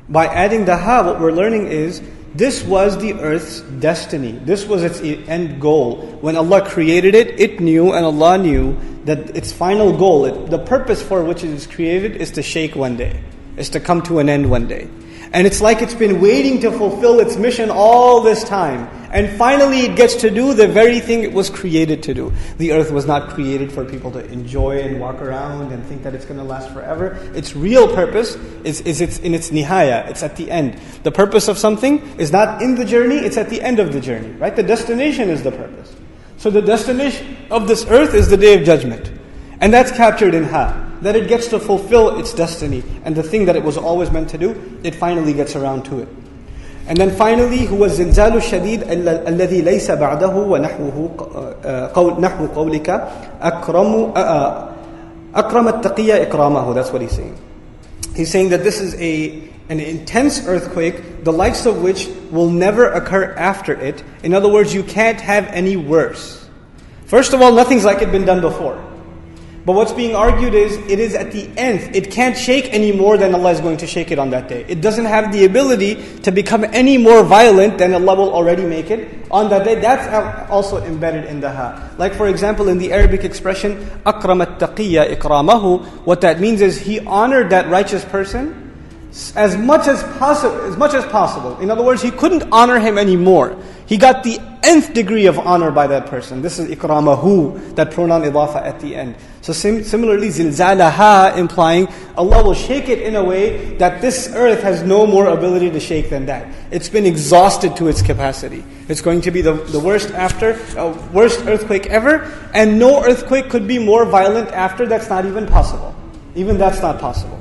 By adding the ha, what we're learning is, this was the earth's destiny. This was its end goal. When Allah created it, it knew and Allah knew that its final goal, the purpose for which it is created, is to shake one day. Is to come to an end one day. And it's like it's been waiting to fulfill its mission all this time. And finally it gets to do the very thing it was created to do. The earth was not created for people to enjoy and walk around and think that it's going to last forever. Its real purpose is it's in its nihaya, it's at the end. The purpose of something is not in the journey, it's at the end of the journey. Right? The destination is the purpose. So the destination of this earth is the Day of Judgment. And that's captured in ha. That it gets to fulfill its destiny. And the thing that it was always meant to do, it finally gets around to it. And then finally, هو الزلزال الشديد الذي ليس بعده ونحوه نحو قولك أكرم التقي إكرامه. That's what he's saying. He's saying that this is an intense earthquake, the likes of which will never occur after it. In other words, you can't have any worse. First of all, nothing's like it been done before. But what's being argued is, it is at the end. It can't shake any more than Allah is going to shake it on that day. It doesn't have the ability to become any more violent than Allah will already make it on that day. That's also embedded in the ha. Like for example, in the Arabic expression, أَكْرَمَ التَّقِيَّ إِكْرَامَهُ, what that means is, He honored that righteous person as much as possible. In other words, He couldn't honor him anymore. He got the nth degree of honor by that person. This is ikramahu, that pronoun idafa at the end. So similarly, zilzalaha, implying Allah will shake it in a way that this earth has no more ability to shake than that. It's been exhausted to its capacity. It's going to be the worst earthquake ever, and no earthquake could be more violent after. That's not even possible. Even that's not possible.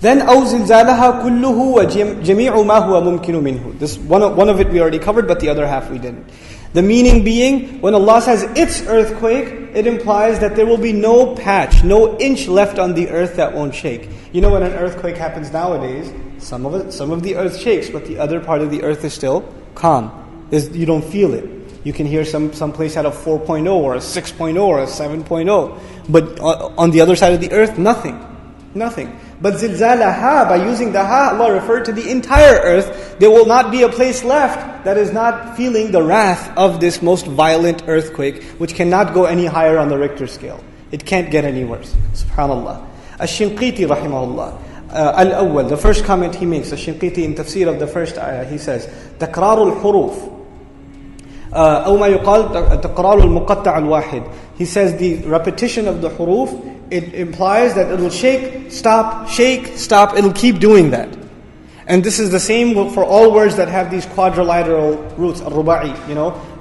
Then أو زلزالها كله وجميع ما هو ممكن منه. This one of it we already covered, but the other half we didn't. The meaning being, when Allah says its earthquake, it implies that there will be no patch, no inch left on the earth that won't shake. You know, when an earthquake happens nowadays, some of the earth shakes, but the other part of the earth is still calm. You don't feel it. You can hear some place at a 4.0 or a 6.0 or a 7.0, but on the other side of the earth, nothing. But zilzalaha, by using the ha, Allah referred to the entire earth. There will not be a place left that is not feeling the wrath of this most violent earthquake, which cannot go any higher on the Richter scale. It can't get any worse. Subhanallah. Ash-Shinqiti rahimahullah. Al-Awwal, the first comment he makes, Ash-Shinqiti in tafsir of the first ayah, he says, تَكْرَارُ الْحُرُوفِ أو ما يقال تكرار المقطع الواحد. He says the repetition of the huruf, it implies that it will shake, stop, it'll keep doing that. And this is the same for all words that have these quadrilateral roots, al-ruba'i,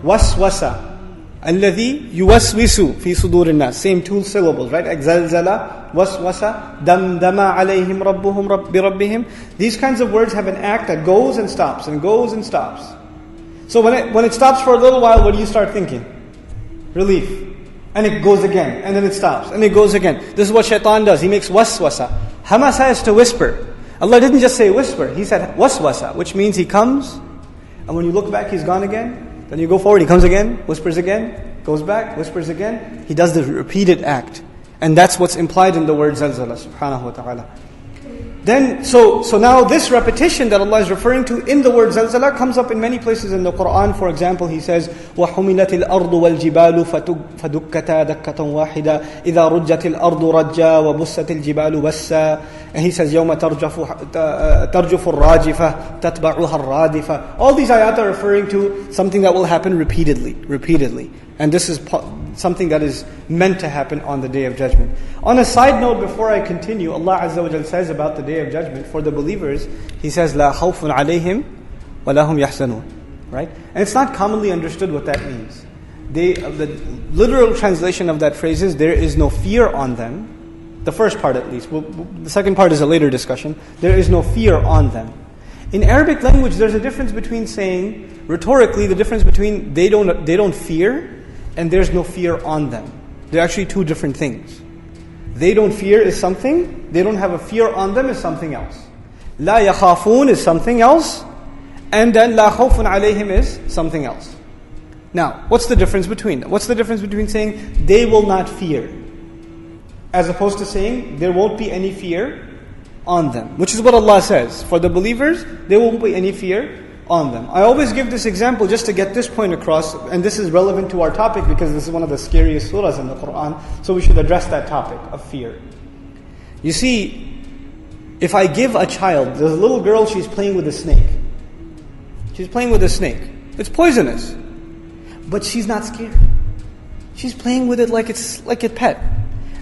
waswasa, الذي يوسوس في صدور الناس. Same two syllables, right? زلزلة, waswasa, دمدم عليهم ربهم بربهم. These kinds of words have an act that goes and stops, and goes and stops. So when it stops for a little while, what do you start thinking? Relief. And it goes again, and then it stops, and it goes again. This is what shaitan does. He makes waswasa. Hamasa is to whisper. Allah didn't just say whisper, He said waswasa, which means He comes, and when you look back, He's gone again. Then you go forward, He comes again, whispers again, goes back, whispers again. He does the repeated act. And that's what's implied in the word zalzala, subhanahu wa ta'ala. Then, so now this repetition that Allah is referring to in the word zalzala comes up in many places in the Quran. For example, He says, وَحُمِلَتِ الْأَرْضُ وَالْجِبَالُ فَدُكَّتَا دَكَّةً وَاحِدًا إِذَا رُجَّتِ الْأَرْضُ رَجًّا وَبُسَّتِ الْجِبَالُ بَسًّا. And He says, يَوْمَ تَرْجُفُ الرَّاجِفَةُ تَتْبَعُهَا الرَّادِفَةُ. All these ayat are referring to something that will happen repeatedly. And this is something that is meant to happen on the Day of Judgment. On a side note, before I continue, Allah Azza wa Jal says about the Day of Judgment for the believers, He says, لَا خَوْفٌ عَلَيْهِمْ وَلَا هُمْ يَحْزَنُونَ. Right? And it's not commonly understood what that means. The literal translation of that phrase is, there is no fear on them. The first part at least. The second part is a later discussion. There is no fear on them. In Arabic language, there's a difference between saying, rhetorically, the difference between they don't fear and there's no fear on them. They're actually two different things. They don't fear is something, they don't have a fear on them is something else. La yakhafun is something else, and then la khawfun alayhim is something else. Now, what's the difference between them? What's the difference between saying they will not fear, as opposed to saying there won't be any fear on them. Which is what Allah says. For the believers, there won't be any fear on them. I always give this example just to get this point across, and this is relevant to our topic because this is one of the scariest surahs in the Quran, so we should address that topic of fear. You see, if I give a child, there's a little girl, she's playing with a snake. She's playing with a snake. It's poisonous. But she's not scared. She's playing with it like it's like a pet.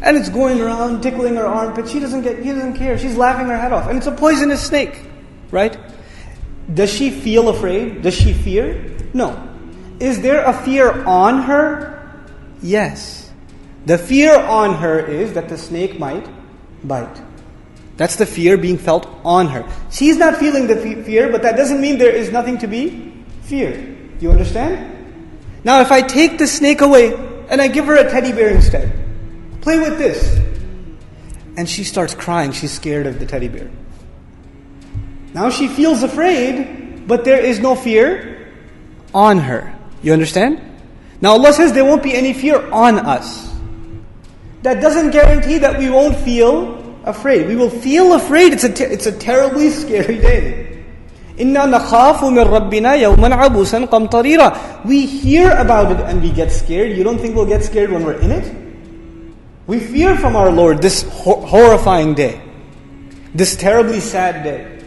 And it's going around, tickling her armpit. She doesn't care. She's laughing her head off. And it's a poisonous snake. Right? Does she feel afraid? Does she fear? No. Is there a fear on her? Yes. The fear on her is that the snake might bite. That's the fear being felt on her. She's not feeling the fear, but that doesn't mean there is nothing to be feared. Do you understand? Now if I take the snake away and I give her a teddy bear instead, play with this. And she starts crying, she's scared of the teddy bear. Now she feels afraid, but there is no fear on her. You understand? Now Allah says there won't be any fear on us. That doesn't guarantee that we won't feel afraid. We will feel afraid. It's a terribly scary day. إِنَّا نَخَافُ مِنْ رَبِّنَا يَوْمًا عَبُوسًا قَمْطَرِيرًا. We hear about it and we get scared. You don't think we'll get scared when we're in it? We fear from our Lord this horrifying day. This terribly sad day.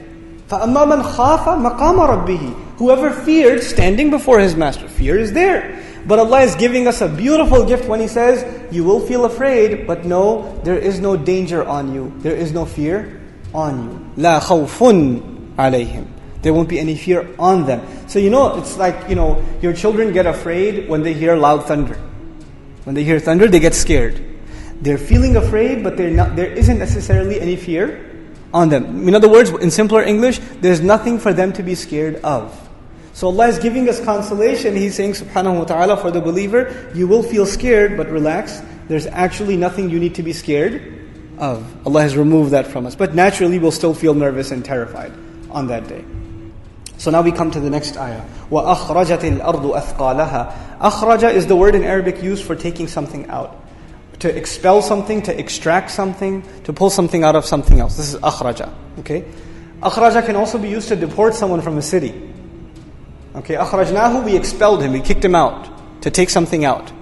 فَأَمَّا مَنْ خَافَ مَقَامَ رَبِّهِ. Whoever feared standing before his master, fear is there. But Allah is giving us a beautiful gift when He says, you will feel afraid, but no, there is no danger on you. There is no fear on you. لَا خَوْفٌ عَلَيْهِمْ. There won't be any fear on them. So it's like, your children get afraid when they hear loud thunder. When they hear thunder, they get scared. They're feeling afraid, but there isn't necessarily any fear on them. In other words, in simpler English, there's nothing for them to be scared of. So Allah is giving us consolation. He's saying, subhanahu wa ta'ala, for the believer, you will feel scared, but relax. There's actually nothing you need to be scared of. Allah has removed that from us. But naturally, we'll still feel nervous and terrified on that day. So now we come to the next ayah. وَأَخْرَجَتِ الْأَرْضُ أَثْقَالَهَا. Akhraja is the word in Arabic used for taking something out. To expel something, to extract something, to pull something out of something else. This is akhraja. Okay? Akhraja can also be used to deport someone from a city. Okay, akhrajnahu, we expelled him, we kicked him out, to take something out.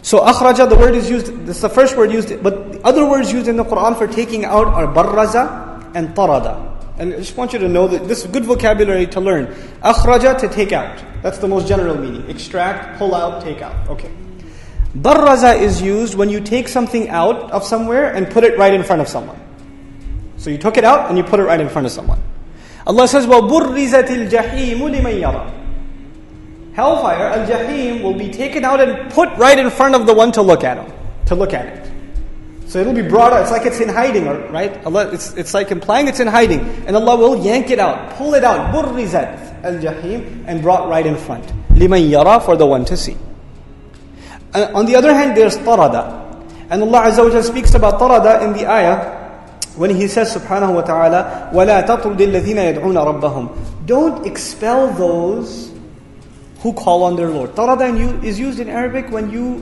So akhraja, the word is used, this is the first word used, but the other words used in the Quran for taking out are barraza and tarada. And I just want you to know that this is good vocabulary to learn. Akhraja, to take out. That's the most general meaning. Extract, pull out, take out. Okay. Barraza is used when you take something out of somewhere and put it right in front of someone. So you took it out and you put it right in front of someone. Allah says, وَبُرِّزَتِ الْجَحِيمُ لِمَنْ يَرَى. Hellfire, al-jahim, will be taken out and put right in front of the one to look at it. So it'll be brought out. It's like it's in hiding, right? Allah, it's like implying it's in hiding. And Allah will yank it out, pull it out. Burrizat al-jahim, and brought right in front. Liman yara, for the one to see. On the other hand, there's tarada. And Allah Azza wa Jalla speaks about tarada in the ayah when He says, subhanahu wa ta'ala, وَلَا تَطْرُدِ الَّذِينَ يَدْعُونَ رَبَّهُم. Don't expel those who call on their Lord. Tarada is used in Arabic when you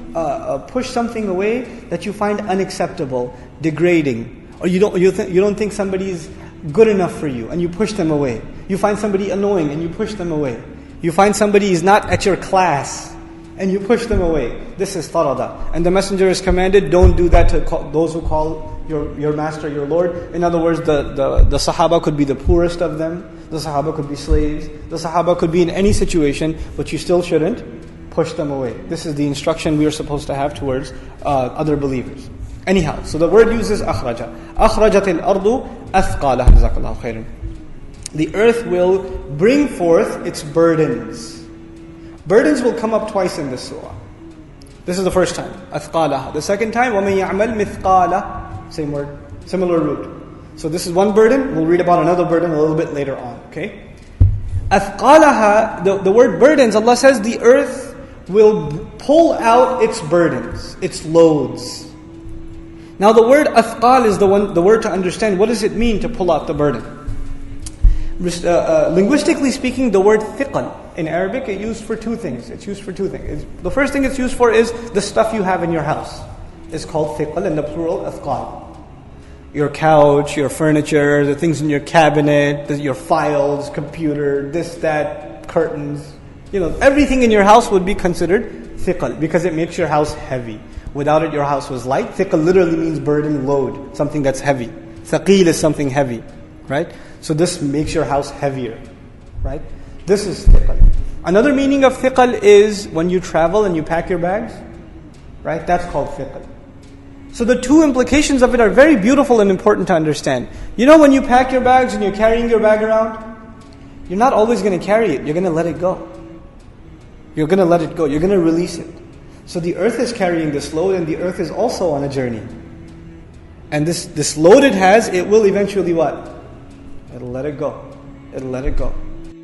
push something away that you find unacceptable, degrading, or you don't think somebody is good enough for you, and you push them away. You find somebody annoying, and you push them away. You find somebody is not at your class, and you push them away. This is tarada. And the Messenger is commanded, don't do that to those who call your master, your Lord. In other words, the Sahaba could be the poorest of them. The Sahaba could be slaves. The Sahaba could be in any situation, but you still shouldn't push them away. This is the instruction we are supposed to have towards other believers. Anyhow, so the word uses akhraja. أَخْرَجَتِ الْأَرْضُ أَثْقَالَهَا. جَزَاكَ اللَّهُ خَيْرًا. The earth will bring forth its burdens. Burdens will come up twice in this surah. This is the first time, أَثْقَالَهَا. The second time, وَمَنْ يَعْمَلْ مِثْقَالَ. Same word, similar root. So this is one burden. We'll read about another burden a little bit later on. Okay. أثقالها, the word burdens, Allah says the earth will pull out its burdens, its loads. Now the word athqal is the word to understand. What does it mean to pull out the burden? Linguistically speaking, the word thiqal in Arabic is used for two things. The first thing it's used for is the stuff you have in your house. It's called thiqal, and the plural athqal. your couch, your furniture, the things in your cabinet, your files, computer, this, that, curtains. Everything in your house would be considered thiqal because it makes your house heavy. Without it, your house was light. Thiqal literally means burden, load, something that's heavy. Thaqeel is something heavy, right? So this makes your house heavier, right? This is thiqal. Another meaning of thiqal is when you travel and you pack your bags, right? That's called thiqal. So the two implications of it are very beautiful and important to understand. When you pack your bags and you're carrying your bag around, you're not always going to carry it. You're going to let it go. You're going to let it go. You're going to release it. So the earth is carrying this load, and the earth is also on a journey. And this load it has, it will eventually what? It'll let it go. It'll let it go.